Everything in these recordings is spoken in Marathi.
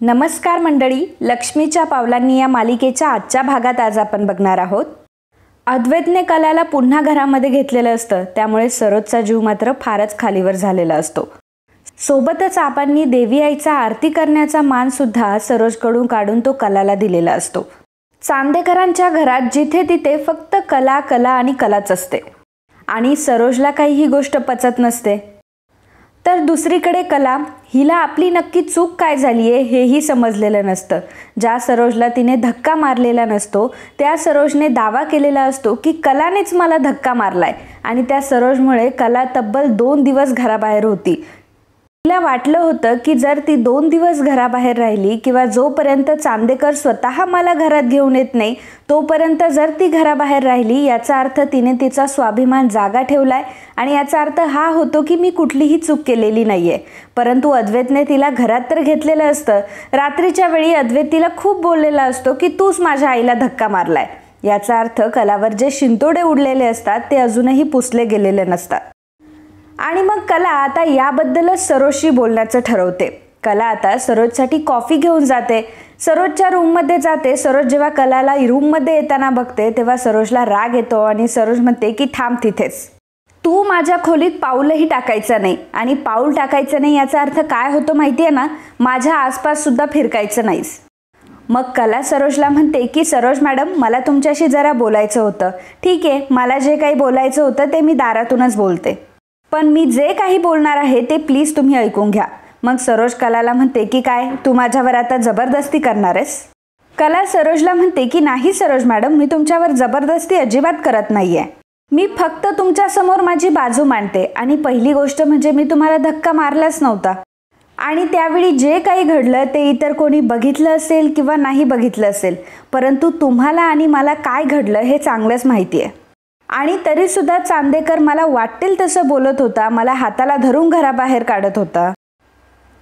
नमस्कार मंडळी, लक्ष्मीच्या पावलांनी या मालिकेच्या आजच्या भागात आज आपण बघणार आहोत. अद्वैतने कलाला पुन्हा घरामध्ये घेतलेलं असतं, त्यामुळे सरोजचा जीव मात्र फारच खालीवर झालेला असतो. सोबतच आपणनी देवी आईचा आरती करण्याचा मान सुद्धा सरोजकडून काढून तो कलाला दिलेला असतो. चांदेकरांच्या घरात जिथे तिथे फक्त कला कला आणि कलाच असते आणि सरोजला काही ही गोष्ट पचत नसते. तर दुसरीकडे कला हिला आपली नक्की चूक काय झाली आहे हेही समजलेलं नसतं. ज्या सरोजला तिने धक्का मारलेला नसतो त्या सरोजने दावा केलेला असतो की कलानेच मला धक्का मारलाय आणि त्या सरोजमुळे कला तब्बल 2 दिवस घराबाहेर होती. तिला वाटलं होतं की जर ती 2 दिवस घराबाहेर राहिली किंवा जोपर्यंत चांदेकर स्वतः मला घरात घेऊन येत नाही तोपर्यंत जर ती घराबाहेर राहिली याचा अर्थ तिने तिचा स्वाभिमान जागा ठेवलाय आणि याचा अर्थ हा होतो की मी कुठलीही चूक केलेली नाहीये. परंतु अद्वैतने तिला घरात तर घेतलेलं असतं. रात्रीच्या वेळी अद्वैत तिला खूप बोललेला असतो की तूच माझ्या आईला धक्का मारलाय. याचा अर्थ कलावर जे शिंतोडे उडलेले असतात ते अजूनही पुसले गेलेले नसतात. आणि मग कला आता याबद्दलच सरोजशी बोलण्याचं ठरवते. कला आता सरोजसाठी कॉफी घेऊन जाते. सरोजच्या रूममध्ये जाते. सरोज जेव्हा कलाला रूममध्ये येताना बघते तेव्हा सरोजला राग येतो आणि सरोज म्हणते की थांब तिथेच, तू माझ्या खोलीत पाऊलही टाकायचं नाही आणि पाऊल टाकायचं नाही याचा अर्थ काय होतो माहिती आहे ना, माझ्या आसपास सुद्धा फिरकायचं नाहीस. मग कला सरोजला म्हणते की सरोज मॅडम, मला तुमच्याशी जरा बोलायचं होतं. ठीक आहे, मला जे काही बोलायचं होतं ते मी दारातूनच बोलते, पण मी जे काही बोलणार आहे ते प्लीज तुम्ही ऐकून घ्या. मग सरोज कलाला म्हणते की काय, तू माझ्यावर आता जबरदस्ती करणार आहेस? कला सरोजला म्हणते की नाही सरोज मॅडम, मी तुमच्यावर जबरदस्ती अजिबात करत नाहीये. मी फक्त तुमच्या समोर माझी बाजू मांडते आणि पहिली गोष्ट म्हणजे मी तुम्हाला धक्का मारलाच नव्हता आणि त्यावेळी जे काही घडलं ते इतर कोणी बघितलं असेल किंवा नाही बघितलं असेल, परंतु तुम्हाला आणि मला काय घडलं हे चांगलंच माहिती आहे. आणि तरी सुद्धा चांदेकर मला वाटेल तसं बोलत होता, मला हाताला धरून घराबाहेर काढत होता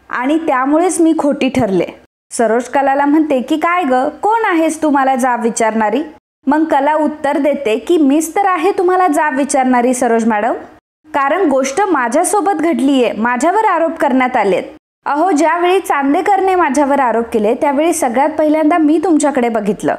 आणि त्यामुळेच मी खोटी ठरले. सरोज कलाला म्हणते की काय ग, कोण आहेस तू मला जाब विचारणारी? मग कला उत्तर देते की मीच तर आहे तुम्हाला जाब विचारणारी सरोज मॅडम, कारण गोष्ट माझ्यासोबत घडली आहे, माझ्यावर आरोप करण्यात आलेत. अहो, ज्यावेळी चांदेकरने माझ्यावर आरोप केले त्यावेळी सगळ्यात पहिल्यांदा मी तुमच्याकडे बघितलं.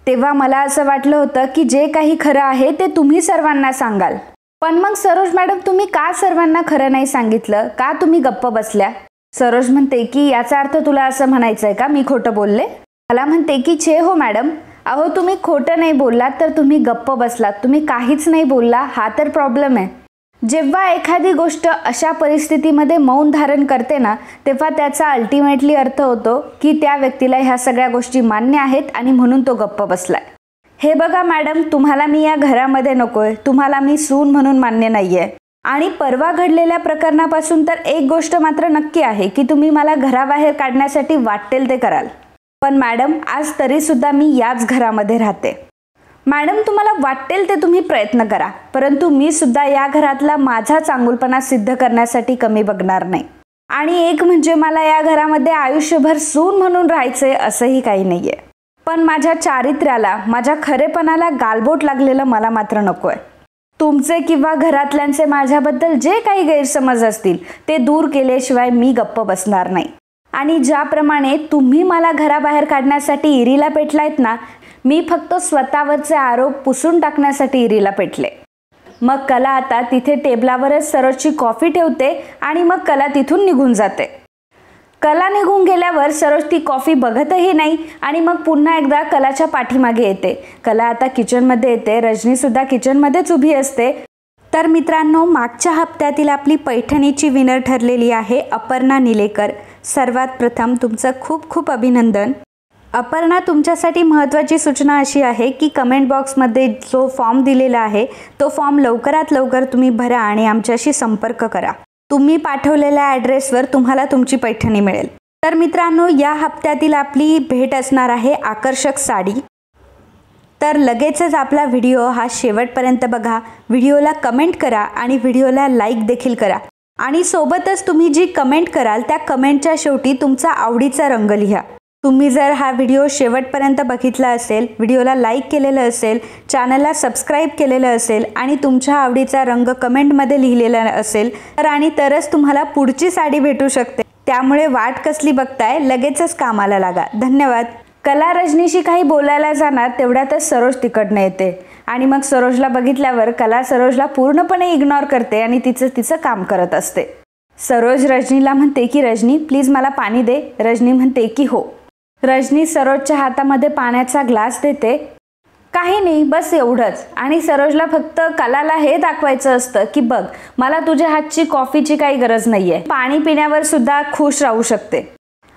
तेव्हा मला असं वाटलं होतं की जे काही खरं आहे ते तुम्ही सर्वांना सांगाल. पण मग सरोज मॅडम, तुम्ही का सर्वांना खरं नाही सांगितलं? का तुम्ही गप्प बसल्या? सरोज म्हणते की याचा अर्थ तुला असं म्हणायचंय का मी खोटं बोलले? मला म्हणते की छे हो मॅडम, अहो तुम्ही खोटं नाही बोललात तर तुम्ही गप्प बसलात, तुम्ही काहीच नाही बोलला, हा तर प्रॉब्लेम आहे. जेव्हा एखादी गोष्ट अशा परिस्थितीमध्ये मौन धारण करते ना तेव्हा त्याचा अल्टिमेटली अर्थ होतो की त्या व्यक्तीला ह्या सगळ्या गोष्टी मान्य आहेत आणि म्हणून तो गप्प बसलाय. हे बघा मॅडम, तुम्हाला मी या घरामध्ये नकोय, तुम्हाला मी सून म्हणून मान्य नाहीये आणि परवा घडलेल्या प्रकरणापासून तर एक गोष्ट मात्र नक्की आहे की तुम्ही मला घराबाहेर काढण्यासाठी वाटेल ते कराल. पण मॅडम, आज तरी सुद्धा मी याच घरामध्ये राहते. मॅडम, तुम्हाला वाटेल ते तुम्ही प्रयत्न करा, परंतु मी सुद्धा या घरातला माझा चांगुलपणा सिद्ध करण्यासाठी कमी बघणार नाही. आणि एक म्हणजे मला या घरामध्ये आयुष्यभर सून म्हणून राहायचंय असंही काही नाहीये, पण माझ्या चारित्र्याला, माझ्या खरेपणाला गालबोट लागलेलं मला मात्र नकोय. तुमचे किंवा घरातल्यांचे माझ्याबद्दल जे काही गैरसमज असतील ते दूर केल्याशिवाय मी गप्प बसणार नाही. आणि ज्याप्रमाणे तुम्ही मला घराबाहेर काढण्यासाठी इरीला पेटलायत ना, मी फक्त स्वतःवरचे आरोप पुसून टाकण्यासाठी इरीला पेटले. मग कला आता तिथे टेबलावरच सरोजची कॉफी ठेवते आणि मग कला तिथून निघून जाते. कला निघून गेल्यावर सरोज ती कॉफी बघतही नाही आणि मग पुन्हा एकदा कलाच्या पाठीमागे येते. कला आता किचनमध्ये येते. रजनी सुद्धा किचनमध्येच उभी असते. तर मित्रांनो, मागच्या हप्त्यातील आपली पैठणीची विनर ठरलेली आहे अपर्णा निलेकर. सर्वात प्रथम तुमचं खूप खूप अभिनंदन. अपर्णा, तुमच्यासाठी महत्त्वाची सूचना अशी आहे की कमेंट बॉक्समध्ये जो फॉर्म दिलेला आहे तो फॉर्म लवकरात लवकर तुम्ही भरा आणि आमच्याशी संपर्क करा. तुम्ही पाठवलेल्या ॲड्रेसवर तुम्हाला तुमची पैठणी मिळेल. तर मित्रांनो, या हप्त्यातील आपली भेट असणार आहे आकर्षक साडी. तर लगेचच आपला व्हिडिओ हा शेवटपर्यंत बघा, व्हिडिओला कमेंट करा आणि व्हिडिओला लाईक देखील करा. आणि सोबतच तुम्ही जी कमेंट कराल त्या कमेंटच्या शेवटी तुमचा आवडीचा रंग लिहा. तुम्ही जर हा व्हिडिओ शेवटपर्यंत बघितला असेल, व्हिडिओला लाईक केलेलं असेल, चॅनलला सबस्क्राईब केलेलं असेल आणि तुमच्या आवडीचा रंग कमेंटमध्ये लिहिलेला असेल तर आणि तरच तुम्हाला पुढची साडी भेटू शकते. त्यामुळे वाट कसली बघताय, लगेचच कामाला लागा. धन्यवाद. कला रजनीशी काही बोलायला जाणार तेवढ्यातच सरोज तिकडनं येते आणि मग सरोजला बघितल्यावर कला सरोजला पूर्णपणे इग्नोर करते आणि तिचं काम करत असते. सरोज रजनीला म्हणते की रजनी प्लीज मला पाणी दे. रजनी म्हणते की हो. रजनी सरोजच्या हातामध्ये पाण्याचा ग्लास देते. काही नाही, बस एवढंच. आणि सरोजला फक्त कलाला हे दाखवायचं असतं की बघ, मला तुझ्या हातची कॉफीची काही गरज नाहीये, पाणी पिण्यावर सुद्धा खुश राहू शकते.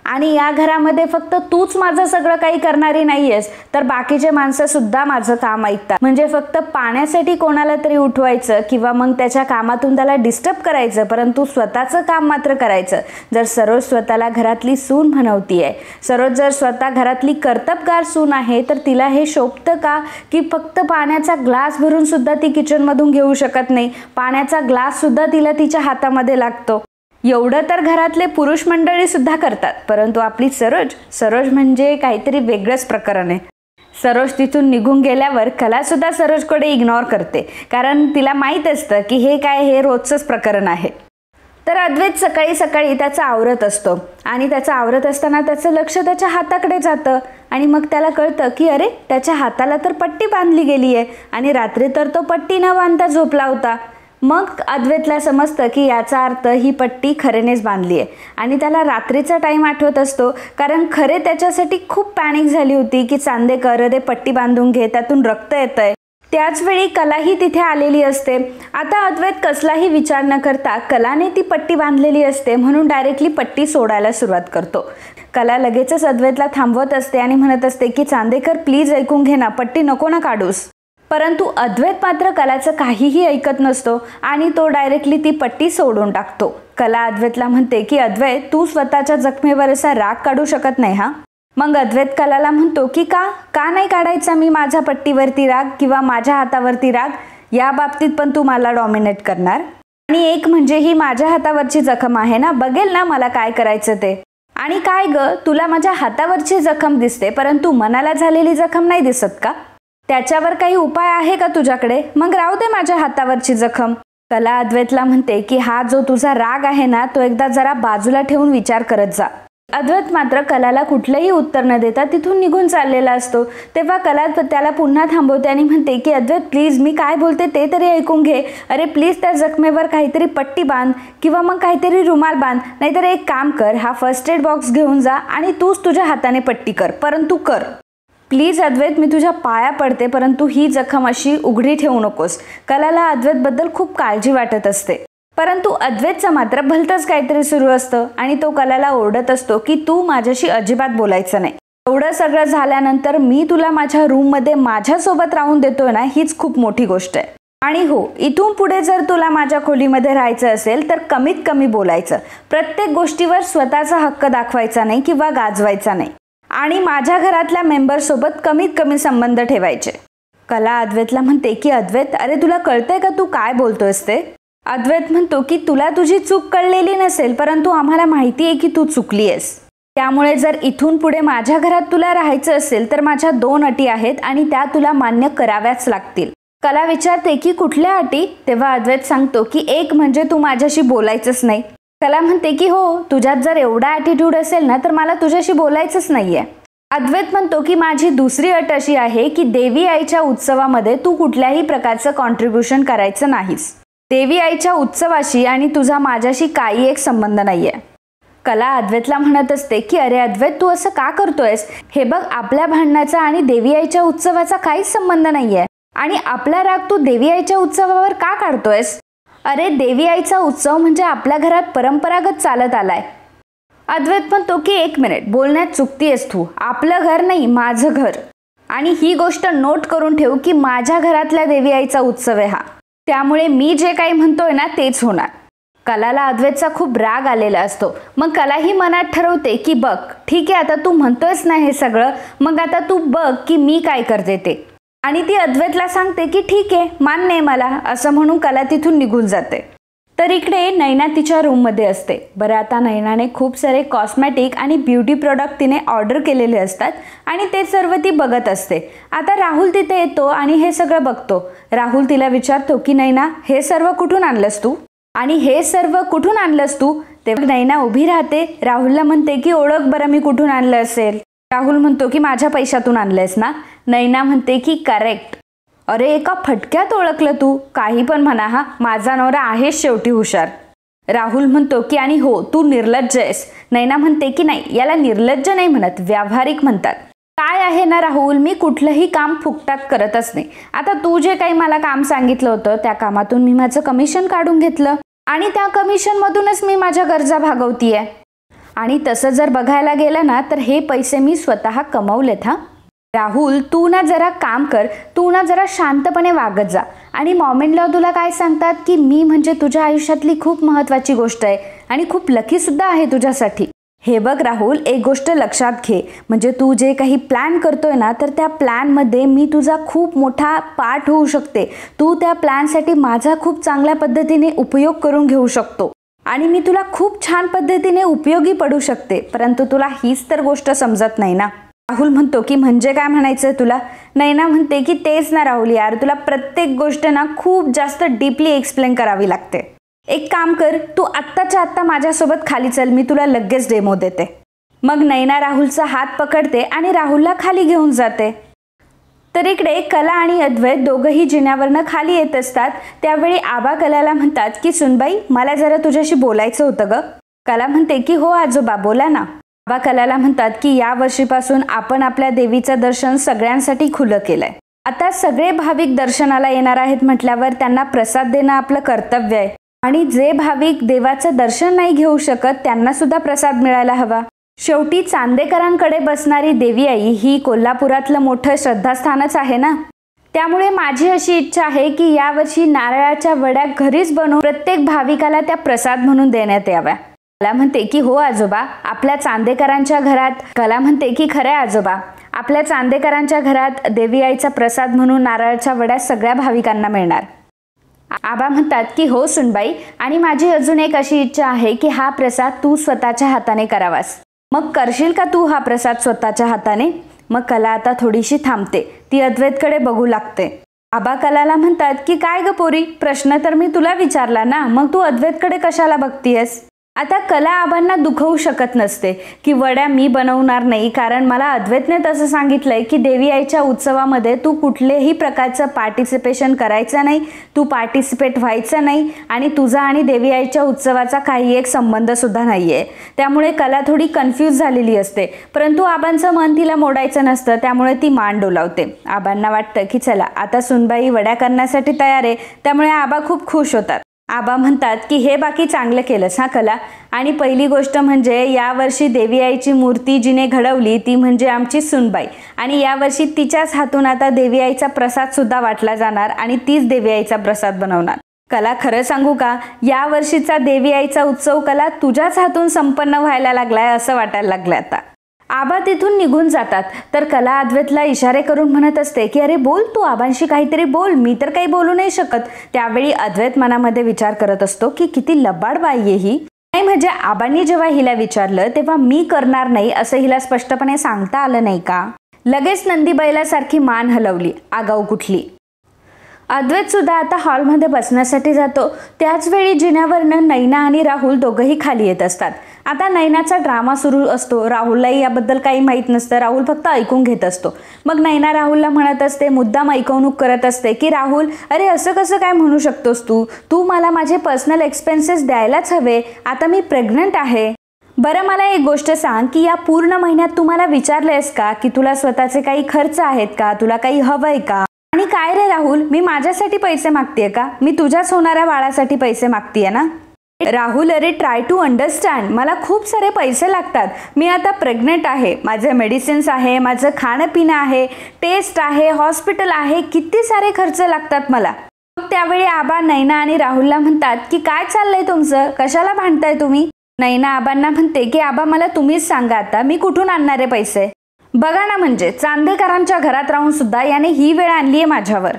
आणि या घरामध्ये फक्त तूच माझं सगळं काही करणारी नाहीयेस, तर बाकीचे माणसं सुद्धा माझं काम ऐकतात. म्हणजे फक्त पाण्यासाठी कोणाला तरी उठवायचं किंवा मग त्याच्या कामातून त्याला डिस्टर्ब करायचं, परंतु स्वतःचं काम मात्र करायचं. जर सरोज स्वतःला घरातली सून म्हणवतीये, सरोज जर स्वतः घरातली कर्तबगार सून आहे, तर तिला हे शोभतं का की फक्त पाण्याचा ग्लास भरून सुद्धा ती किचनमधून घेऊ शकत नाही, पाण्याचा ग्लास सुद्धा तिला तिच्या हातामध्ये लागतो. एवढं तर घरातले पुरुष मंडळी सुद्धा करतात, परंतु आपली सरोज म्हणजे काहीतरी वेगळंच प्रकरण आहे. सरोज तिथून निघून गेल्यावर कला सुद्धा सरोजकडे इग्नोर करते, कारण तिला माहीत असतं की हे रोजचंच प्रकरण आहे. तर अद्वैत सकाळी सकाळी त्याचं आवरत असतो आणि त्याचं आवरत असताना त्याचं लक्ष त्याच्या हाताकडे जातं आणि मग त्याला कळतं की अरे, त्याच्या हाताला तर पट्टी बांधली गेली आहे आणि रात्री तर तो पट्टी न बांधता झोपला होता. मग अद्वैतला समजतं की याचा अर्थ ही पट्टी खरेनेच बांधली आहे आणि त्याला रात्रीचा टाईम आठवत असतो, कारण खरे त्याच्यासाठी खूप पॅनिक झाली होती की चांदेकर अरे पट्टी बांधून घे, त्यातून रक्त येतंय. त्याचवेळी कलाही तिथे आलेली असते. आता अद्वैत कसलाही विचार न करता कलाने ती पट्टी बांधलेली असते म्हणून डायरेक्टली पट्टी सोडायला सुरुवात करतो. कला लगेचच अद्वैतला थांबवत असते आणि म्हणत असते की चांदेकर प्लीज ऐकून घे ना, पट्टी नको ना काढूस. परंतु अद्वैत मात्र कलाचं काहीही ऐकत नसतो आणि तो डायरेक्टली ती पट्टी सोडून टाकतो. कला अद्वैतला म्हणते की अद्वैत, तू स्वतःच्या जखमेवर असा राग काढू शकत नाही हा. मग अद्वैत कलाला म्हणतो की का नाही काढायचा मी माझ्या पट्टीवरती राग किंवा माझ्या हातावरती राग, या बाबतीत पण तू मला डॉमिनेट करणार. आणि एक म्हणजे ही माझ्या हातावरची जखम आहे ना, बघेल ना मला काय करायचं ते. आणि काय ग, तुला माझ्या हातावरची जखम दिसते परंतु मनाला झालेली जखम नाही दिसत का? त्याच्यावर काही उपाय आहे का तुझ्याकडे? मग राहू दे माझ्या हातावरची जखम. कला अद्वैतला म्हणते की हा जो तुझा राग आहे ना, तो एकदा जरा बाजूला ठेवून विचार करत जा. अद्वैत मात्र कलाला कुठलंही उत्तर न देता तिथून निघून चाललेला असतो. तेव्हा कला त्याला पुन्हा थांबवते आणि म्हणते की अद्वैत प्लीज, मी काय बोलते ते तरी ऐकून घे. अरे प्लीज, त्या जखमेवर काहीतरी पट्टी बांध किंवा मग काहीतरी रुमाल बांध, नाहीतर एक काम कर, हा फर्स्ट एड बॉक्स घेऊन जा आणि तूच तुझ्या हाताने पट्टी कर, परंतु कर प्लीज. अद्वैत, मी तुझ्या पाया पडते, परंतु ही जखम अशी उघडी ठेवू नकोस. कलाला अद्वैतबद्दल खूप काळजी वाटत असते, परंतु अद्वैतचं मात्र भलतंच काहीतरी सुरू असतं आणि तो कलाला ओरडत असतो की तू माझ्याशी अजिबात बोलायचं नाही. एवढं सगळं झाल्यानंतर मी तुला माझ्या रूममध्ये माझ्यासोबत राहून देतोय ना, हीच खूप मोठी गोष्ट आहे. आणि हो, इथून पुढे जर तुला माझ्या खोलीमध्ये राहायचं असेल तर कमीत कमी बोलायचं, प्रत्येक गोष्टीवर स्वतःचा हक्क दाखवायचा नाही किंवा गाजवायचा नाही, आणि माझ्या घरातल्या मेंबरसोबत कमीत कमी संबंध ठेवायचे. कला अद्वैतला म्हणते की अद्वैत, अरे तुला कळतंय का तू काय बोलतोयस ते? अद्वैत म्हणतो की तुला तुझी चूक कळलेली नसेल, परंतु आम्हाला माहिती आहे की तू चुकली आहेस. त्यामुळे जर इथून पुढे माझ्या घरात तुला राहायचं असेल तर माझ्या 2 अटी आहेत आणि त्या तुला मान्य कराव्याच लागतील. कला विचारते की कुठल्या अटी? तेव्हा अद्वैत सांगतो की एक म्हणजे तू माझ्याशी बोलायचंच नाही. कला म्हणते की हो, तुझ्यात जर एवढा ॲटिट्यूड असेल ना तर मला तुझ्याशी बोलायचंच नाहीये. अद्वैत म्हणतो की माझी दुसरी अट अशी आहे की देवी आईच्या उत्सवामध्ये तू कुठल्याही प्रकारचं कॉन्ट्रीब्युशन करायचं नाहीस. देवी आईच्या उत्सवाशी आणि तुझा माझ्याशी काही एक संबंध नाहीये. कला अद्वैतला म्हणत असते की अरे अद्वैत, तू असं का करतोयस? हे बघ, आपल्या भांडणाचा आणि देवी आईच्या उत्सवाचा काहीच संबंध नाहीये आणि आपला राग तू देवी आईच्या उत्सवावर का काढतोयस? अरे, देवी आईचा उत्सव म्हणजे आपल्या घरात परंपरागत चालत आलाय. अद्वैत म्हणतो की एक मिनिट, बोलण्यात चुकतीयस तू. आपलं घर नाही, माझं घर. आणि ही गोष्ट नोट करून ठेव की माझ्या घरातल्या देवी आईचा उत्सव आहे हा, त्यामुळे मी जे काही म्हणतोय ना तेच होणार. कलाला अद्वैतचा खूप राग आलेला असतो. मग कला ही मनात ठरवते की बघ, ठीक आहे, आता तू म्हणतोयस ना हे सगळं, मग आता तू बघ की मी काय करते ते. आणि ती अद्वैतला सांगते की ठीक आहे, मान्य आहे मला, असं म्हणून कला तिथून निघून जाते. तर इकडे नैना तिच्या रूममध्ये असते. बरं, आता नैनाने खूप सारे कॉस्मॅटिक आणि ब्युटी प्रोडक्ट तिने ऑर्डर केलेले असतात आणि ते सर्व ती बघत असते. आता राहुल तिथे येतो आणि हे सगळं बघतो. राहुल तिला विचारतो की नैना, हे सर्व कुठून आणलंस तू? आणि हे सर्व कुठून आणलंस तू? तेव्हा नैना उभी राहते, राहुलला म्हणते की ओळख बरं मी कुठून आणलं असेल. राहुल म्हणतो की माझ्या पैशातून आणलंयस ना. नैना म्हणते की करेक्ट. अरे एका फटक्यात ओळखलं तू. काही पण म्हणा हा, माझा नवरा आहेच शेवटी हुशार. राहुल म्हणतो की आणि हो तू निर्लज्ज आहेस. नैना म्हणते की नाही, याला निर्लज्ज नाही म्हणत, व्यावहारिक म्हणतात. काय आहे ना राहुल, मी कुठलंही काम फुकटात करतच नाही. आता तू जे काही मला काम सांगितलं होतं त्या कामातून मी माझं कमिशन काढून घेतलं आणि त्या कमिशन मधूनच मी माझ्या गरजा भागवतीये. आणि तसं जर बघायला गेलं ना तर हे पैसे मी स्वतः कमवलेत. हा राहुल, तू ना जरा काम कर, तू ना जरा शांतपणे वागत जा. आणि मॉम इन लॉ तुला काय सांगतात की मी म्हणजे तुझ्या आयुष्यातली खूप महत्त्वाची गोष्ट आहे आणि खूप लकी सुद्धा आहे तुझ्यासाठी. हे बघ राहुल, एक गोष्ट लक्षात घे, म्हणजे तू जे काही प्लॅन करतोय ना तर त्या प्लॅनमध्ये मी तुझा खूप मोठा पार्ट होऊ शकते. तू त्या प्लॅनसाठी माझा खूप चांगल्या पद्धतीने उपयोग करून घेऊ शकतो आणि मी तुला खूप छान पद्धतीने उपयोगी पडू शकते. परंतु तुला हीच तर गोष्ट समजत नाही ना. राहुल म्हणतो की म्हणजे काय म्हणायचं तुला. नैना म्हणते की तेच ना राहुल यार, तुला प्रत्येक गोष्ट ना खूप जास्त डीपली एक्सप्लेन करावी लागते. एक काम कर, तू आत्ताच्या आत्ता माझ्यासोबत खाली चल, मी तुला लगेच डेमो देते. मग नैना राहुलचा हात पकडते आणि राहुलला खाली घेऊन जाते. तर इकडे कला आणि अद्वैत दोघंही जिन्यावरनं खाली येत असतात. त्यावेळी आबा कलाला म्हणतात की सुनबाई, मला जरा तुझ्याशी बोलायचं होतं ग. कला म्हणते की हो आजोबा, बोला ना. आबा कलाला म्हणतात की या वर्षीपासून आपण आपल्या देवीचं दर्शन सगळ्यांसाठी खुलं केलंय. आता सगळे भाविक दर्शनाला येणार आहेत म्हटल्यावर त्यांना प्रसाद देणं आपलं कर्तव्य आहे आणि जे भाविक देवाचं दर्शन नाही घेऊ शकत त्यांना सुद्धा प्रसाद मिळायला हवा. शेवटी चांदेकरांकडे बसणारी देवी आई ही कोल्हापुरातलं मोठं श्रद्धास्थानच आहे ना. त्यामुळे माझी अशी इच्छा आहे की यावर्षी नारळाच्या वड्या घरीच बनवून प्रत्येक भाविकाला त्या प्रसाद म्हणून देण्यात याव्या. कला म्हणते की हो आजोबा, आपल्या चांदेकरांच्या घरात. कला म्हणते की खरं आजोबा, आपल्या चांदेकरांच्या घरात देवी आईचा प्रसाद म्हणून नारळाच्या वड्या सगळ्या भाविकांना मिळणार. आबा म्हणतात की हो सुनबाई, आणि माझी अजून एक अशी इच्छा आहे की हा प्रसाद तू स्वतःच्या हाताने करावास. मग करशील का तू हा प्रसाद स्वतःच्या हाताने. मग कला आता थोडीशी थांबते, ती अद्वैतकडे बघू लागते. आबा कलाला म्हणतात की काय ग पोरी, प्रश्न तर मी तुला विचारला ना, मग तू अद्वैतकडे कशाला बघतीयस. आता कला आबांना दुखवू शकत नसते की वड्या मी बनवणार नाही, कारण मला अद्वैतने तसं सांगितलंय की देवी आईच्या उत्सवामध्ये तू कुठलेही प्रकारचं पार्टिसिपेशन करायचं नाही, तू पार्टिसिपेट व्हायचं नाही आणि तुझा आणि देवी आईच्या उत्सवाचा काही एक संबंध सुद्धा नाहीये. त्यामुळे कला थोडी कन्फ्यूज झालेली असते, परंतु आबांचं मन तिला मोडायचं नसतं, त्यामुळे ती मान डोलावते. आबांना वाटतं की चला आता सुनबाई वड्या करण्यासाठी तयार आहे, त्यामुळे आबा खूप खुश होतात. आबा म्हणतात की हे बाकी चांगलं केलंस हा कला, आणि पहिली गोष्ट म्हणजे यावर्षी देवी आईची मूर्ती जिने घडवली ती म्हणजे आमची सुनबाई, आणि यावर्षी तिच्याच हातून आता देवी आईचा प्रसाद सुद्धा वाटला जाणार आणि तीच देवी आईचा प्रसाद बनवणार. कला, खरं सांगू का, या वर्षीचा देवी आईचा उत्सव कला तुझ्याच हातून संपन्न व्हायला लागलाय असं वाटायला लागलंय आता. आबा तिथून निघून जातात. तर कला अद्वैतला इशारे करून म्हणत असते की अरे बोल, तू आबांशी काहीतरी बोल, मी तर काही बोलू नाही शकत. त्यावेळी अद्वैत मनामध्ये विचार करत असतो की किती लबाड बाई आहे ही. नाही म्हणजे आबांनी जेव्हा हिला विचारलं तेव्हा मी करणार नाही असं हिला स्पष्टपणे सांगता आलं नाही का. लगेच नंदीबैलासारखी मान हलवली, आगाऊ कुठली. अद्वैत सुद्धा आता हॉलमध्ये बसण्यासाठी जातो. त्याच वेळी जिन्यावरनं नैना आणि राहुल दोघंही खाली येत असतात. आता नैनाचा ड्रामा सुरू असतो. राहुललाही याबद्दल काही माहीत नसतं, राहुल फक्त ऐकून घेत असतो. मग नैना राहुलला म्हणत असते, मुद्दाम ऐकवणूक करत असते की राहुल, अरे असं कसं काय म्हणू शकतोस तू मला माझे पर्सनल एक्सपेन्सेस द्यायलाच हवे, आता मी प्रेग्नंट आहे. बरं मला एक गोष्ट सांग की या पूर्ण महिन्यात तू मला विचारलेस का की तुला स्वतःचे काही खर्च आहेत का, तुला काही हवंय का. आणि काय रे राहुल, मी माझ्यासाठी पैसे मागतेय का, मी तुझ्याच होणाऱ्या बाळासाठी पैसे मागतेय ना. राहुल, अरे ट्राय टू अंडरस्टँड, मला खूप सारे पैसे लागतात, मी आता प्रेग्नेंट आहे, माझे मेडिसिन्स आहे, माझं खाणं पिणं आहे, टेस्ट आहे, हॉस्पिटल आहे, किती सारे खर्च लागतात मला. मग त्यावेळी आबा नैना आणि राहुलला म्हणतात की काय चाललंय तुमचं, कशाला भांडताय तुम्ही. नैना आबांना म्हणते की आबा मला तुम्हीच सांगा आता मी कुठून आणणारे पैसे. बघा ना, म्हणजे चांदेकरांच्या घरात राहून सुद्धा याने ही वेळ आणली आहे माझ्यावर.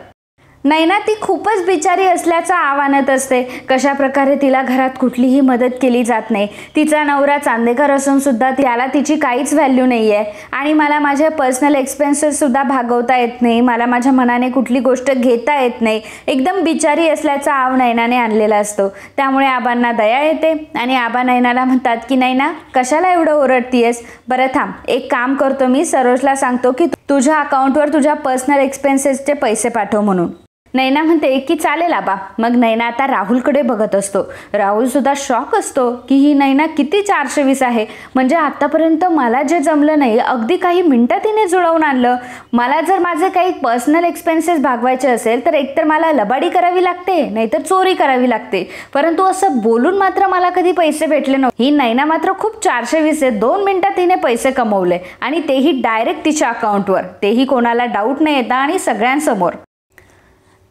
नैना ती खूपच बिचारी असल्याचं आव्हानत असते. कशा प्रकारे तिला घरात कुठलीही मदत केली जात नाही. तिचा नवरा चांदेकर असून सुद्धा त्याला तिची काहीच व्हॅल्यू नाही आहे. आणि मला माझे पर्सनल एक्सपेन्सेस सुद्धा भागवता येत नाही. मला माझ्या मनाने कुठली गोष्ट घेता येत नाही. एकदम बिचारी असल्याचा आव नैनाने आणलेला असतो. त्यामुळे आबांना दया येते आणि आबा नैनाला म्हणतात की नैना कशाला एवढं ओरडतीयस, बरं थांब एक काम करतो, मी सरोजला सांगतो की तुझ्या अकाउंटवर तुझ्या पर्सनल एक्सपेन्सेसचे पैसे पाठव म्हणून. नैना म्हणते की चालेल आबा. मग नैना आता राहुलकडे बघत असतो. राहुल सुद्धा शॉक असतो की ही नैना किती 420 आहे. म्हणजे आतापर्यंत मला जे जमलं नाही अगदी काही मिनिटात तिने जुळवून आणलं. मला जर माझे काही पर्सनल एक्सपेन्सेस भागवायचे असेल तर एकतर मला लबाडी करावी लागते नाहीतर चोरी करावी लागते, परंतु असं बोलून मात्र मला कधी पैसे भेटले नव्हते. ही नैना मात्र खूप 420 आहे. 2 मिनिटात तिने पैसे कमवले आणि तेही डायरेक्ट तिच्या अकाउंटवर, तेही कोणाला डाऊट न येता आणि सगळ्यांसमोर.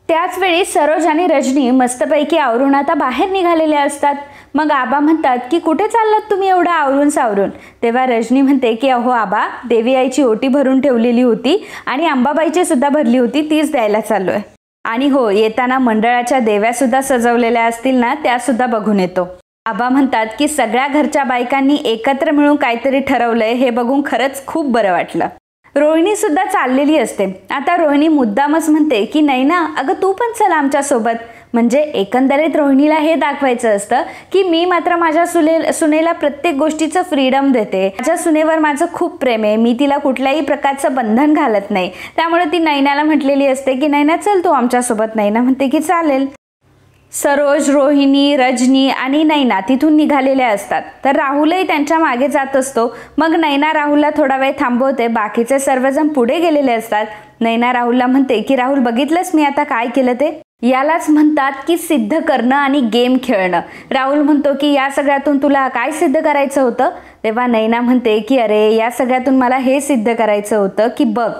त्याच वेळी सरोज आणि रजनी मस्तपैकी आवरून आता बाहेर निघालेले असतात. मग आबा म्हणतात की कुठे चाललात तुम्ही एवढं आवरून सावरून. तेव्हा रजनी म्हणते की अहो आबा, देवी आईची ओटी भरून ठेवलेली होती आणि अंबाबाईची सुद्धा भरली होती, तीच द्यायला चाललोय. आणि हो, येताना मंडळाच्या देव्या सुद्धा सजवलेल्या असतील ना, त्या सुद्धा बघून येतो. आबा म्हणतात की सगळ्या घरच्या बायकांनी एकत्र मिळून काहीतरी ठरवलंय हे बघून खरंच खूप बरं वाटलं. रोहिणी सुद्धा चाललेली असते. आता रोहिणी मुद्दामच म्हणते की नैना अगं तू पण चल आमच्या सोबत. म्हणजे एकंदरीत रोहिणीला हे दाखवायचं असतं की मी मात्र माझ्या सुनेला प्रत्येक गोष्टीचं फ्रीडम देते. माझ्या सुनेवर माझं खूप प्रेम आहे. मी तिला कुठल्याही प्रकारचं बंधन घालत नाही. त्यामुळे ती नैनाला म्हटलेली असते की नैना चल तू आमच्यासोबत. नैना म्हणते की चालेल. सरोज, रोहिणी, रजनी आणि नैना तिथून निघालेल्या असतात. तर राहुलही त्यांच्या मागे जात असतो. मग नैना राहुलला थोडा वेळ थांबवते. बाकीचे सर्वजण पुढे गेलेले असतात. नैना राहुलला म्हणते की राहुल बघितलंस मी आता काय केलं ते. यालाच म्हणतात की सिद्ध करणं आणि गेम खेळणं. राहुल म्हणतो की या सगळ्यातून तुला काय सिद्ध करायचं होतं. तेव्हा नैना म्हणते की अरे या सगळ्यातून मला हे सिद्ध करायचं होतं की बघ,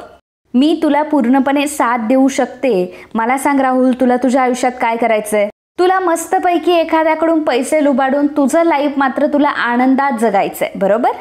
मी तुला पूर्णपणे साथ देऊ शकते. मला सांग राहुल, तुला तुझ्या आयुष्यात काय करायचंय. तुला मस्तपैकी एखाद्याकडून पैसे लुबाडून तुझं लाईफ मात्र तुला आनंदात जगायचंय, बरोबर.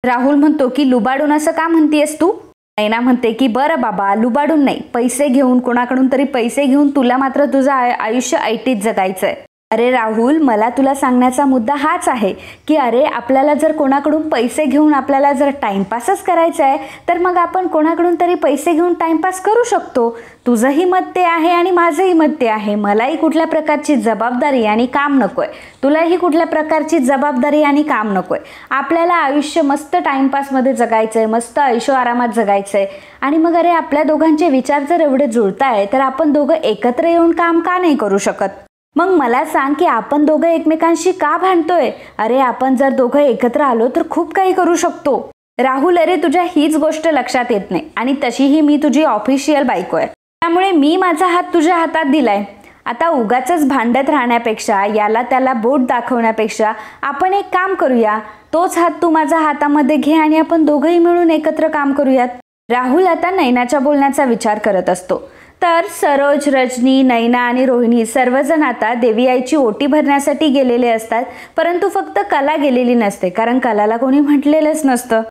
राहुल म्हणतो की लुबाडून असं का म्हणतेस तू. नैना म्हणते की बरं बाबा, लुबाडून नाही, पैसे घेऊन, कोणाकडून तरी पैसे घेऊन तुला मात्र तुझं आयुष्य ऐटीत जगायचंय. अरे राहुल, मला तुला सांगण्याचा मुद्दा हाच आहे की अरे आपल्याला जर कोणाकडून पैसे घेऊन आपल्याला जर टाइमपासच करायचा आहे तर मग आपण कोणाकडून तरी पैसे घेऊन टाइमपास करू शकतो. तुझंही मत ते आहे आणि माझंही मत ते आहे. मलाही कुठल्या प्रकारची जबाबदारी आणि काम नकोय, तुलाही कुठल्या प्रकारची जबाबदारी आणि काम नकोय. आपल्याला आयुष्य मस्त टाइमपासमध्ये जगायचंय, मस्त ऐशो आरामात जगायचंय. आणि मग अरे आपल्या दोघांचे विचार जर एवढे जुळताय तर आपण दोघं एकत्र येऊन काम का नाही करू शकत. मग मला सांग की आपण दोघं एकमेकांशी का भांडतोय. अरे आपण जर दोघं एकत्र आलो तर खूप काही करू शकतो. राहुल, अरे तुझ्या हीच गोष्ट लक्षात येत नाही आणि तशीही मी तुझी ऑफिशियल बायको आहे. त्यामुळे मी माझा हात तुझ्या हातात दिलाय. आता उगाचच भांडत राहण्यापेक्षा, याला त्याला बोट दाखवण्यापेक्षा आपण एक काम करूया. तोच हात तू माझ्या हातामध्ये घे आणि आपण दोघंही मिळून एकत्र काम करूयात. राहुल आता नैनाच्या बोलण्याचा विचार करत असतो. तर सरोज, रजनी, नैना आणि रोहिणी सर्वजण आता देवी आईची ओटी भरण्यासाठी गेलेले असतात. परंतु फक्त कला गेलेली नसते, कारण कलाला कोणी म्हटलेलंच नसतं.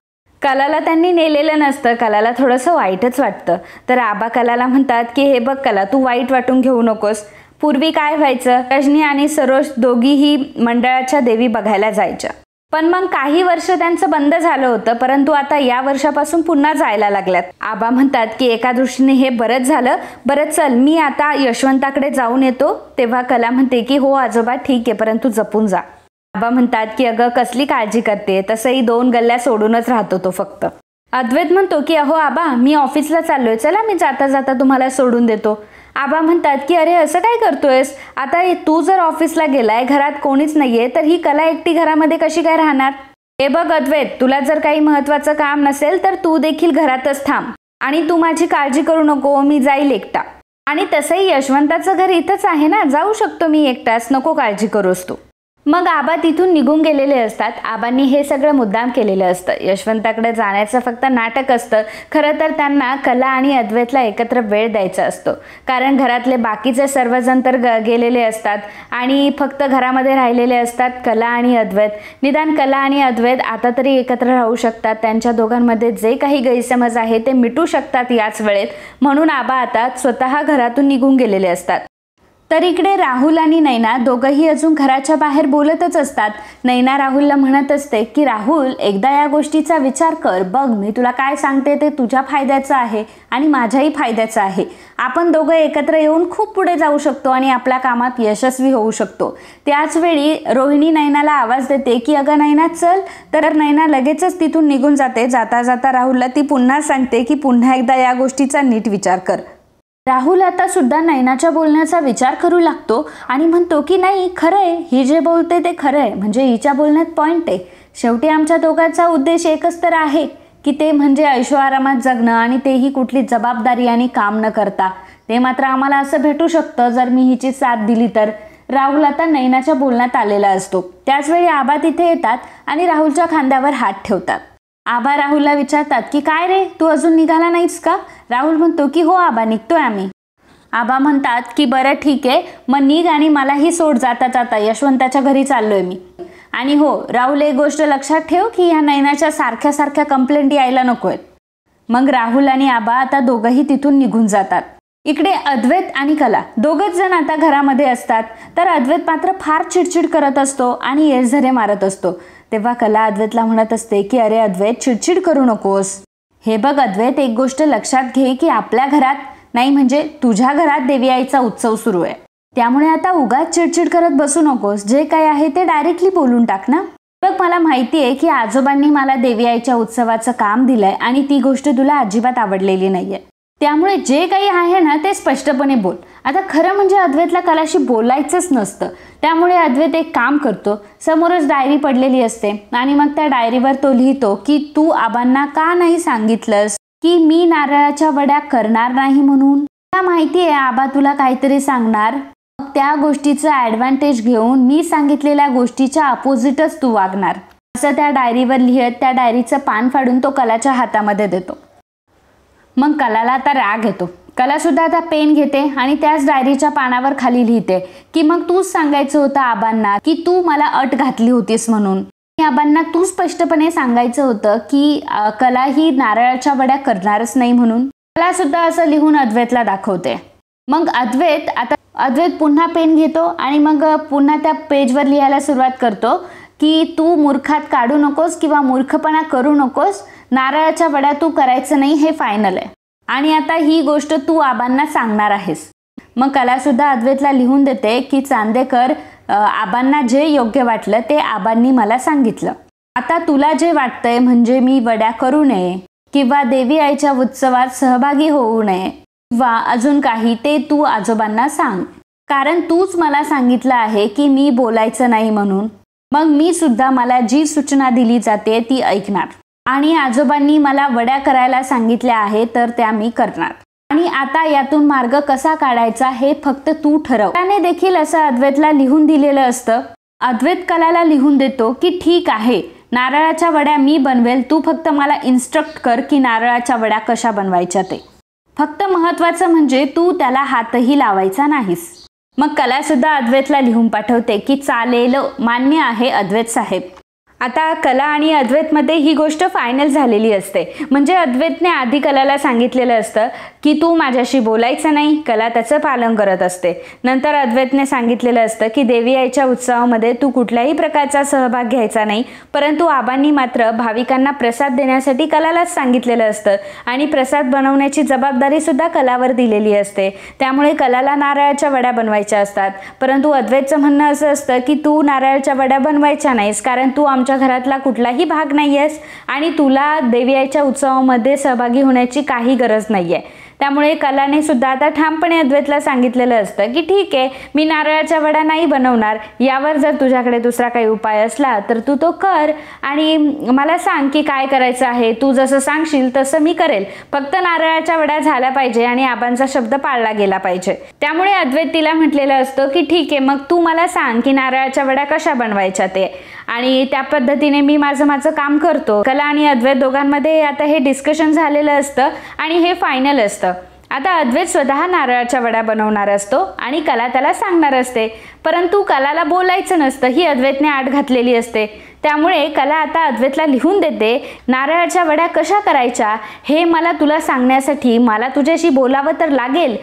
कलाला त्यांनी नेलेलं नसतं. कलाला थोडंसं वाईटच वाटतं. तर आबा कलाला म्हणतात की हे बघ कला, तू वाईट वाटून घेऊ नकोस. पूर्वी काय व्हायचं, रजनी आणि सरोज दोघीही मंडळाच्या देवी बघायला जायच्या. पण मग काही वर्ष त्यांचं बंद झालं होतं, परंतु आता या वर्षापासून पुन्हा जायला लागल्यात. आबा म्हणतात की एका दृष्टीने हे बरंच झालं. बरं चल, मी आता यशवंताकडे जाऊन येतो. तेव्हा कला म्हणते की हो आजोबा ठीक आहे, परंतु जपून जा. आबा म्हणतात की अगं कसली काळजी करते, तसंही 2 गल्ल्या सोडूनच राहतो तो फक्त. अद्वैत म्हणतो की अहो आबा, मी ऑफिसला चाललोय, चला मी जाता जाता तुम्हाला सोडून देतो. आबा म्हणतात की अरे असं काय करतोयस. आता तू जर ऑफिसला गेलाय, घरात कोणीच नाहीये, तर ही कला एकटी घरामध्ये कशी काय राहणार. हे बघ अद्वैत, तुला जर काही महत्वाचं काम नसेल तर तू देखील घरातच थांब आणि तू माझी काळजी करू नको, मी जाईल एकटा. आणि तसंही यशवंताचं घर इथंच आहे ना, जाऊ शकतो मी एकटाच, नको काळजी करूस तू. मग आबा तिथून निघून गेलेले असतात. आबांनी हे सगळं मुद्दाम केलेलं असतं. यशवंताकडे जाण्याचं फक्त नाटक असतं. खरं तर त्यांना कला आणि अद्वैतला एकत्र वेळ द्यायचा असतो, कारण घरातले बाकीचे सर्वजण तर गेलेले असतात आणि फक्त घरामध्ये राहिलेले असतात कला आणि अद्वैत. निदान कला आणि अद्वैत आता तरी एकत्र राहू शकतात. त्यांच्या दोघांमध्ये जे काही गैरसमज आहे ते मिटू शकतात याच वेळेत. म्हणून आबा आता स्वतः घरातून निघून गेलेले असतात. तर इकडे राहुल आणि नैना दोघंही अजून घराच्या बाहेर बोलतच असतात. नैना राहुलला म्हणत असते की राहुल, एकदा या गोष्टीचा विचार कर. बघ, मी तुला काय सांगते ते तुझ्या फायद्याचं आहे आणि माझ्याही फायद्याचं आहे. आपण दोघं एकत्र येऊन खूप पुढे जाऊ शकतो आणि आपल्या कामात यशस्वी होऊ शकतो. त्याच वेळी रोहिणी नैनाला आवाज देते की अगं नैना चल. तर नैना लगेचच तिथून निघून जाते. जाता जाता राहुलला ती पुन्हा सांगते की पुन्हा एकदा या गोष्टीचा नीट विचार कर. राहुल आता सुद्धा नैनाच्या बोलण्याचा विचार करू लागतो आणि म्हणतो की नाही, खरं आहे, ही जे बोलते ते खरं आहे. म्हणजे हिच्या बोलण्यात पॉईंट आहे. शेवटी आमच्या दोघांचा उद्देश एकच तर आहे की ते म्हणजे ऐशोआरामात जगणं, आणि तेही कुठली जबाबदारी आणि काम न करता. ते मात्र आम्हाला असं भेटू शकतं जर मी हिची साथ दिली तर. राहुल आता नैनाच्या बोलण्यात आलेला असतो. त्याचवेळी आबा तिथे येतात आणि राहुलच्या खांद्यावर हात ठेवतात. आबा राहुलला विचारतात की काय रे, तू अजून निघाला नाहीस का? राहुल म्हणतो की हो आबा, निघतोय आम्ही. आबा म्हणतात की बरं ठीक आहे, मग निघ आणि मलाही सोड. जाता जाता यशवंताच्या घरी चाललोय मी. आणि हो राहुल, एक गोष्ट लक्षात ठेव की ह्या नैनाच्या सारख्या सारख्या कंप्लेंट यायला नकोय. मग राहुल आणि आबा आता दोघंही तिथून निघून जातात. इकडे अद्वैत आणि कला दोघच जण आता घरामध्ये असतात. तर अद्वैत मात्र फार चिडचिड करत असतो आणि येरझरे मारत असतो. तेव्हा कला अद्वैतला म्हणत असते की अरे अद्वैत, चिडचिड करू नकोस. हे बघ अद्वैत, एक गोष्ट लक्षात घे की आपल्या घरात नाही, म्हणजे तुझ्या घरात देवी आईचा उत्सव सुरू आहे. त्यामुळे आता उगाच चिडचिड करत बसू नकोस. जे काही आहे ते डायरेक्टली बोलून टाक ना. बघ, मला माहिती आहे की आजोबांनी मला देवी आईच्या उत्सवाचं काम दिलंय आणि ती गोष्ट तुला अजिबात आवडलेली नाहीये. त्यामुळे जे काही आहे ना ते स्पष्टपणे बोल. आता खरं म्हणजे अद्वैतला कलाशी बोलायचंच नसतं. त्यामुळे अद्वैत एक काम करतो. समोरच डायरी पडलेली असते आणि मग त्या डायरीवर तो लिहितो की तू आबांना का नाही सांगितलंस की मी नारळाच्या वड्या करणार नाही म्हणून. मला माहिती आहे आबा तुला काहीतरी सांगणार, मग त्या गोष्टीचा ॲडव्हान्टेज घेऊन मी सांगितलेल्या गोष्टीच्या अपोजिटच तू वागणार, असं त्या डायरीवर लिहत त्या डायरीचं पान फाडून तो कलाच्या हातामध्ये देतो. मग कलाला आता राग येतो. कला सुद्धा आता पेन घेते आणि त्याच डायरीच्या पानावर खाली लिहिते की मग तूच सांगायचं होतं आबांना की तू मला अट घातली होतीस म्हणून. आबांना तू स्पष्टपणे सांगायचं होतं की कला ही नारळाच्या वड्या करणारच नाही म्हणून. कला सुद्धा असं लिहून अद्वैतला दाखवते. मग अद्वैत पुन्हा पेन घेतो आणि मग पुन्हा त्या पेजवर लिहायला सुरुवात करतो की तू मूर्खात काढू नकोस किंवा मूर्खपणा करू नकोस. नारळाच्या वड्या तू करायचं नाही, हे फायनल आहे आणि आता ही गोष्ट तू आबांना सांगणार आहेस. मग कला सुद्धा अद्वैतला लिहून देते की चांदेकर, आबांना जे योग्य वाटलं ते आबांनी मला सांगितलं. आता तुला जे वाटतंय म्हणजे मी वड्या करू नये किंवा देवी आईच्या उत्सवात सहभागी होऊ नये किंवा अजून काही, ते तू आजोबांना सांग, कारण तूच मला सांगितलं आहे की मी बोलायचं नाही म्हणून. मग मी सुद्धा मला जी सूचना दिली जाते ती ऐकणार आणि आजोबांनी मला वड्या करायला सांगितल्या आहे तर त्या मी करणार. आणि आता यातून मार्ग कसा काढायचा हे फक्त तू ठरव. त्याने देखील असं अद्वैतला लिहून दिलेलं असतं. अद्वैत कलाला लिहून देतो की ठीक आहे, नारळाच्या वड्या मी बनवेल, तू फक्त मला इन्स्ट्रक्ट कर की नारळाच्या वड्या कशा बनवायच्या ते. फक्त महत्त्वाचं म्हणजे तू त्याला हातही लावायचा नाहीस. मग कला सुद्धा अद्वैतला लिहून पाठवते की चालेल, मान्य आहे अद्वैत साहेब. आता कला आणि अद्वैतमध्ये ही गोष्ट फायनल झालेली असते. म्हणजे अद्वैतने आधी कलाला सांगितलेलं असतं की तू माझ्याशी बोलायचं नाही. कला त्याचं पालन करत असते. नंतर अद्वैतने सांगितलेलं असतं की देवी आईच्या उत्सवामध्ये तू कुठल्याही प्रकारचा सहभाग घ्यायचा नाही, परंतु आबांनी मात्र भाविकांना प्रसाद देण्यासाठी कलालाच सांगितलेलं असतं आणि प्रसाद बनवण्याची जबाबदारी सुद्धा कलावर दिलेली असते. त्यामुळे कलाला नारळाच्या वड्या बनवायच्या असतात. परंतु अद्वैतचं म्हणणं असं असतं की तू नारळाच्या वड्या बनवायच्या नाहीस, कारण तू आमच्या घरातला कुठलाही भाग नाहीयेस आणि तुला देवी आईच्या उत्सवामध्ये सहभागी होण्याची काही गरज नाहीये. त्यामुळे कलाने सुद्धा आता ठामपणे अद्वैतला सांगितलेलं असतं की ठीक आहे, मी नारळाच्या वड्या नाही बनवणार, यावर जर तुझ्याकडे दुसरा काही उपाय असला तर तू तो कर आणि मला सांग की काय करायचं आहे, तू जसं सांगशील तसं मी करेल, फक्त नारळाच्या वड्या झाल्या पाहिजे आणि आबांचा शब्द पाळला गेला पाहिजे. त्यामुळे अद्वैत तिला म्हटलेलं असतं की ठीक आहे, मग तू मला सांग की नारळाच्या वड्या कशा बनवायच्या ते, आणि त्या पद्धतीने मी माझं काम करतो. कला आणि अद्वैत दोघांमध्ये आता हे डिस्कशन झालेलं असतं आणि हे फायनल असतं. आता अद्वैत स्वतः नारळाच्या वड्या बनवणार असतो आणि कला त्याला सांगणार असते, परंतु कलाला बोलायचं नसतं, ही अद्वैतने आड घातलेली असते. त्यामुळे कला आता अद्वैतला लिहून देते, नारळाच्या वड्या कशा करायच्या हे मला तुला सांगण्यासाठी मला तुझ्याशी बोलावं तर लागेल,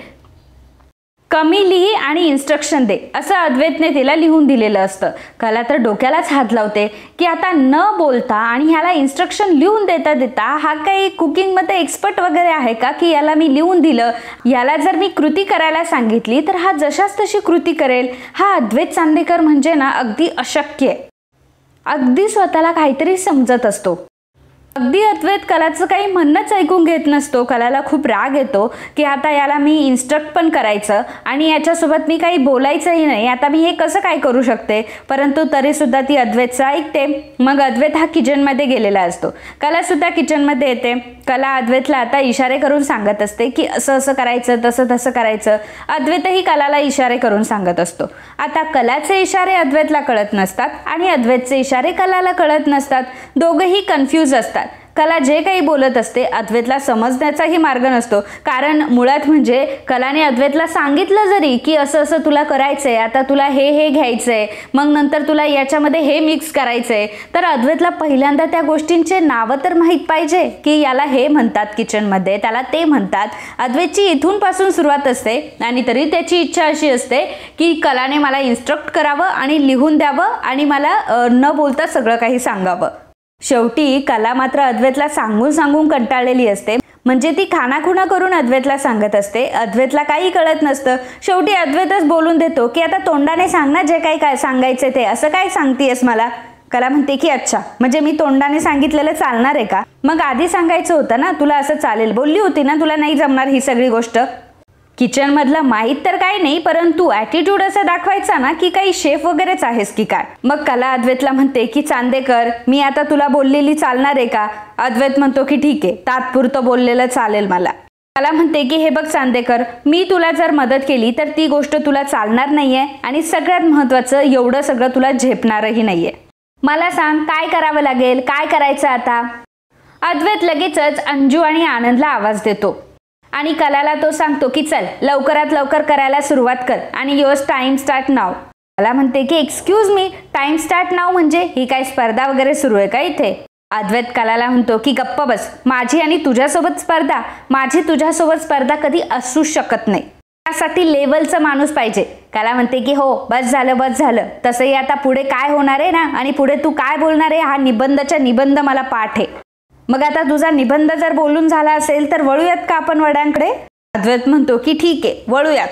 कमी लिही आणि इन्स्ट्रक्शन दे, असं अद्वैतने तिला लिहून दिलेलं असतं. कला तर डोक्यालाच हात लावते की आता न बोलता आणि ह्याला इन्स्ट्रक्शन लिहून देता हा काही कुकिंगमध्ये एक्सपर्ट वगैरे आहे का की याला मी लिहून दिलं, याला जर मी कृती करायला सांगितली तर हा जशाच तशी कृती करेल. हा अद्वैत चांदेकर म्हणजे ना अगदी अशक्य आहे, अगदी स्वतःला काहीतरी समजत असतो. अगदी अद्वैत कलाचं काही म्हणणंच ऐकून घेत नसतो. कलाला खूप राग येतो की आता याला मी इन्स्ट्रक्ट पण करायचं आणि याच्यासोबत मी काही बोलायचंही नाही, आता मी हे कसं काय करू शकते, परंतु तरीसुद्धा ती अद्वैतचं ऐकते. मग अद्वैत हा किचनमध्ये गेलेला असतो. कलासुद्धा किचनमध्ये येते. कला अद्वैतला आता इशारे करून सांगत असते की असं असं करायचं, तसं तसं करायचं. अद्वैतही कलाला इशारे करून सांगत असतो. आता कलाचे इशारे अद्वैतला कळत नसतात आणि अद्वैतचे इशारे कलाला कळत नसतात. दोघंही कन्फ्यूज असतात. कला जे काही बोलत असते अद्वैतला समजण्याचाही मार्ग नसतो, कारण मुळात म्हणजे कलाने अद्वैतला सांगितलं जरी की असं असं तुला करायचंय, आता तुला हे घ्यायचंय, मग नंतर तुला याच्यामध्ये हे मिक्स करायचंय, तर अद्वैतला पहिल्यांदा त्या गोष्टींचे नावं तर माहीत पाहिजे की याला हे म्हणतात किचनमध्ये, त्याला ते म्हणतात. अद्वैतची इथून पासून सुरुवात असते आणि तरी त्याची इच्छा अशी असते की कलाने मला इन्स्ट्रक्ट करावं आणि लिहून द्यावं आणि मला न बोलता सगळं काही सांगावं. शेवटी कला मात्र अद्वैतला सांगून कंटाळलेली असते, म्हणजे ती खाणाखुणा करून अद्वैतला सांगत असते. अद्वैतला काही कळत नसतं. शेवटी अद्वैतच बोलून देतो की आता तोंडाने सांग ना जे काही काय सांगायचे ते, असं काय सांगतेस मला. कला म्हणते की अच्छा, म्हणजे मी तोंडाने सांगितलेलं चालणार आहे का, मग आधी सांगायचं होतं ना, तुला असं चालेल बोलली होती ना, तुला नाही जमणार ही सगळी गोष्ट. किचन मधला माहीत तर काही नाही, परंतु ॲटिट्यूड असं दाखवायचा ना की काही शेफ वगैरेच आहेस की काय. मग कला अद्वैतला म्हणते की चांदेकर, मी आता तुला बोललेली चालणार आहे का. अद्वैत म्हणतो की ठीक आहे, तात्पुरतं बोललेलं चालेल मला. कला म्हणते की हे बघ चांदेकर, मी तुला जर मदत केली तर ती गोष्ट तुला चालणार नाहीये आणि सगळ्यात महत्त्वाचं एवढं सगळं तुला झेपणारही नाहीये. मला सांग काय करावं लागेल, काय करायचं आता. अद्वैत लगेचच अंजू आणि आनंदला आवाज देतो आणि कलाला तो सांगतो की चल लवकरात लवकर करायला सुरुवात कर आणि योर्स टाइम स्टार्ट नाव. कला म्हणते की एक्सक्यूज मी, टाइम स्टार्ट नाव म्हणजे ही काय स्पर्धा वगैरे सुरू आहे का इथे. अद्वैत कलाला म्हणतो की गप्प बस, माझी आणि तुझ्यासोबत स्पर्धा, माझी तुझ्यासोबत स्पर्धा कधी असू शकत नाही, त्यासाठी लेवलचा माणूस पाहिजे. कला म्हणते की हो बस झालं, तसंही आता पुढे काय होणार आहे ना आणि पुढे तू काय बोलणार आहे हा निबंध मला पाठ आहे. मग आता तुझा निबंध जर बोलून झाला असेल तर वळूयात का आपण वड्यांकडे. अद्वैत म्हणतो की ठीक आहे वळूयात,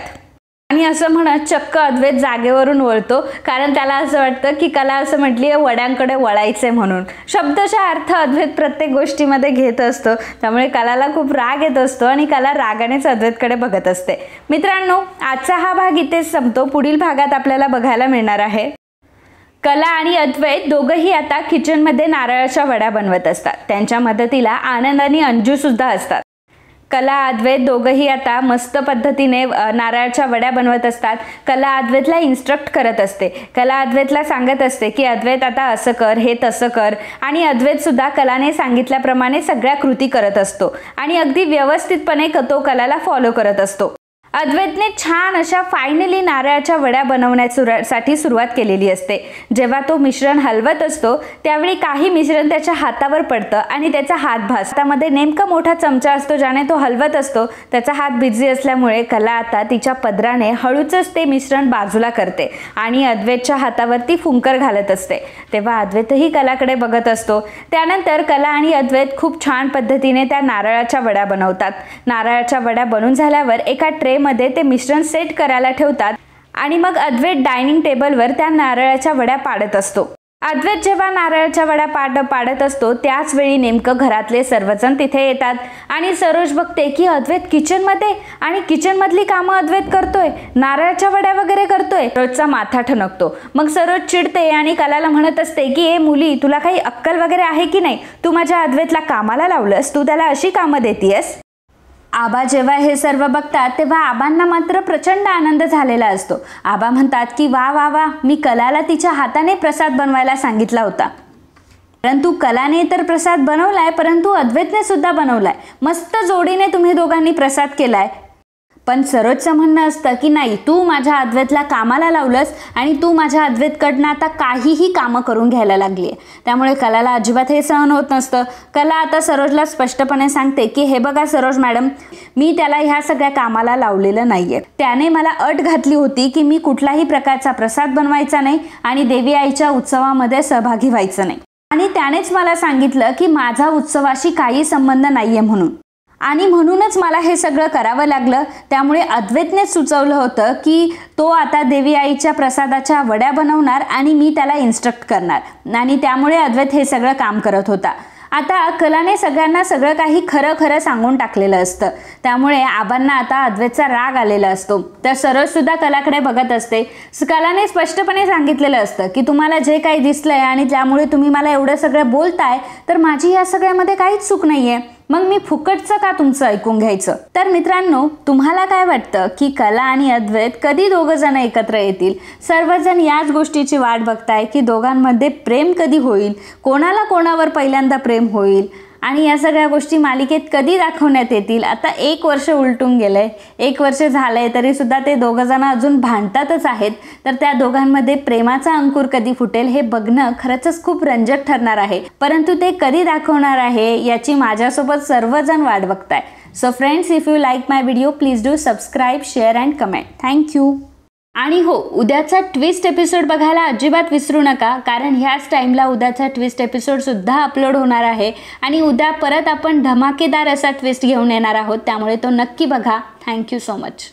आणि असं म्हणत चक्क अद्वैत जागेवरून वळतो, कारण त्याला असं वाटतं की कला असं म्हटली वड्यांकडे वळायचंय म्हणून. शब्दशः अर्थ अद्वैत प्रत्येक गोष्टीमध्ये घेत असतो, त्यामुळे कलाला खूप राग येत असतो आणि कला रागानेच अद्वैतकडे बघत असते. मित्रांनो, आजचा हा भाग इथेच संपतो. पुढील भागात आपल्याला बघायला मिळणार आहे कला आणि अद्वैत दोघंही आता किचनमध्ये नारळाच्या वड्या बनवत असतात. त्यांच्या मदतीला आनंद आणि अंजू सुद्धा असतात. कला अद्वैत दोघंही आता मस्त पद्धतीने नारळाच्या वड्या बनवत असतात. कला अद्वैतला इन्स्ट्रक्ट करत असते. कला अद्वैतला सांगत असते की अद्वैत आता असं कर, हे तसं कर, आणि अद्वैत सुद्धा कलाने सांगितल्याप्रमाणे सगळ्या कृती करत असतो आणि अगदी व्यवस्थितपणे तो कलाला फॉलो करत असतो. अद्वैतने छान अशा फायनली नारळाच्या वड्या बनवण्यासाठी सुरुवात केलेली असते. जेव्हा तो मिश्रण हलवत असतो त्यावेळी काही मिश्रण त्याच्या हातावर पडतं आणि त्याचा हात भाजतामध्ये नेमका मोठा चमचा असतो ज्याने तो हलवत असतो. त्याचा हात बिझी असल्यामुळे कला आता तिच्या पदराने हळूच ते मिश्रण बाजूला करते आणि अद्वैतच्या हातावरती फुंकर घालत असते. तेव्हा अद्वैतही कलाकडे बघत असतो. त्यानंतर कला आणि अद्वैत खूप छान पद्धतीने त्या नारळाच्या वड्या बनवतात. नारळाच्या वड्या बनून झाल्यावर एका ट्रे मध्ये ते मिश्रण सेट करायला ठेवतात आणि मग अद्वैत डायनिंग टेबलवर त्या नारळाच्या वड्या पाडत असतो. अद्वैत जेव्हा नारळाच्या वड्या पाडत असतो त्याच वेळी नेमकं घरातले सर्वजण तिथे येतात आणि सरोज बघते की अद्वैत किचनमध्ये आणि किचनमधली कामं अद्वैत करतोय, नारळाच्या वड्या वगैरे करतोय. सरोजचा माथा ठणकतो. मग सरोज चिडते आणि कलाला म्हणत असते की ए मुली, तुला काही अक्कल वगैरे आहे की नाही? तू माझ्या अद्वैतला कामाला लावलंस, तू त्याला अशी कामं देतीयस. आबा जेव्हा हे सर्व बघतात तेव्हा आबांना मात्र प्रचंड आनंद झालेला असतो. आबा म्हणतात की वा वा वा, मी कलाला तिच्या हाताने प्रसाद बनवायला सांगितला होता, परंतु कलाने तर प्रसाद बनवलाय, परंतु अद्वैतने सुद्धा बनवलाय. मस्त जोडीने तुम्ही दोघांनी प्रसाद केलाय. पण सरोजचं म्हणणं असतं की नाही, तू माझ्या अद्वैतला कामाला लावलंस आणि तू माझ्या अद्वैतकडनं आता काहीही कामं करून घ्यायला लागली आहे. त्यामुळे कलाला अजिबात हे सहन होत नसतं. कला आता सरोजला स्पष्टपणे सांगते की हे बघा सरोज मॅडम, मी त्याला ह्या सगळ्या कामाला लावलेलं नाहीये. त्याने मला अट घातली होती की मी कुठलाही प्रकारचा प्रसाद बनवायचा नाही आणि देवी आईच्या उत्सवामध्ये सहभागी व्हायचं नाही. आणि त्यानेच मला सांगितलं की माझा उत्सवाशी काही संबंध नाहीये म्हणून, आणि म्हणूनच मला हे सगळं करावं लागलं. त्यामुळे अद्वैतनेच सुचवलं होतं की तो आता देवी आईच्या प्रसादाच्या वड्या बनवणार आणि मी त्याला इन्स्ट्रक्ट करणार, आणि त्यामुळे अद्वैत हे सगळं काम करत होता. आता कलाने सगळ्यांना सगळं काही खरं खरं सांगून टाकलेलं असतं. त्यामुळे आबांना आता अद्वैतचा राग आलेला असतो. तर सरोज सुद्धा कलाकडे बघत असते. कलाने स्पष्टपणे सांगितलेलं असतं की तुम्हाला जे काही दिसलंय आणि त्यामुळे तुम्ही मला एवढं सगळं बोलताय, तर माझी या सगळ्यामध्ये काहीच चूक नाहीये. मग मी फुकटचं का तुमचं ऐकून घ्यायचं? तर मित्रांनो, तुम्हाला काय वाटतं की कला आणि अद्वैत कधी दोघं जण एकत्र येतील? सर्वजण याच गोष्टीची वाट बघताय की दोघांमध्ये प्रेम कधी होईल, कोणाला कोणावर पहिल्यांदा प्रेम होईल, आणि या सगळ्या गोष्टी मालिकेत कधी दाखवण्यात येतील. आता 1 वर्ष उलटून गेलंय, 1 वर्ष झालंय, तरी सुद्धा ते दोघं जण अजून भांडतातच आहेत. तर त्या दोघांमध्ये प्रेमाचा अंकुर कधी फुटेल हे बघणं खरंच खूप रंजक ठरणार आहे. परंतु ते कधी दाखवणार आहे याची माझ्यासोबत सर्वजण वाट बघताय. So friends, if you like my video, please do subscribe, share and comment. Thank you. आणि हो, उद्याचा ट्विस्ट एपिसोड बघायला अजिबात विसरू नका, कारण ह्याच टाईमला उद्याचा ट्विस्ट एपिसोड सुद्धा अपलोड होणार आहे. आणि उद्या परत आपण धमाकेदार असा ट्विस्ट घेऊन येणार आहोत, त्यामुळे तो नक्की बघा. Thank you so much.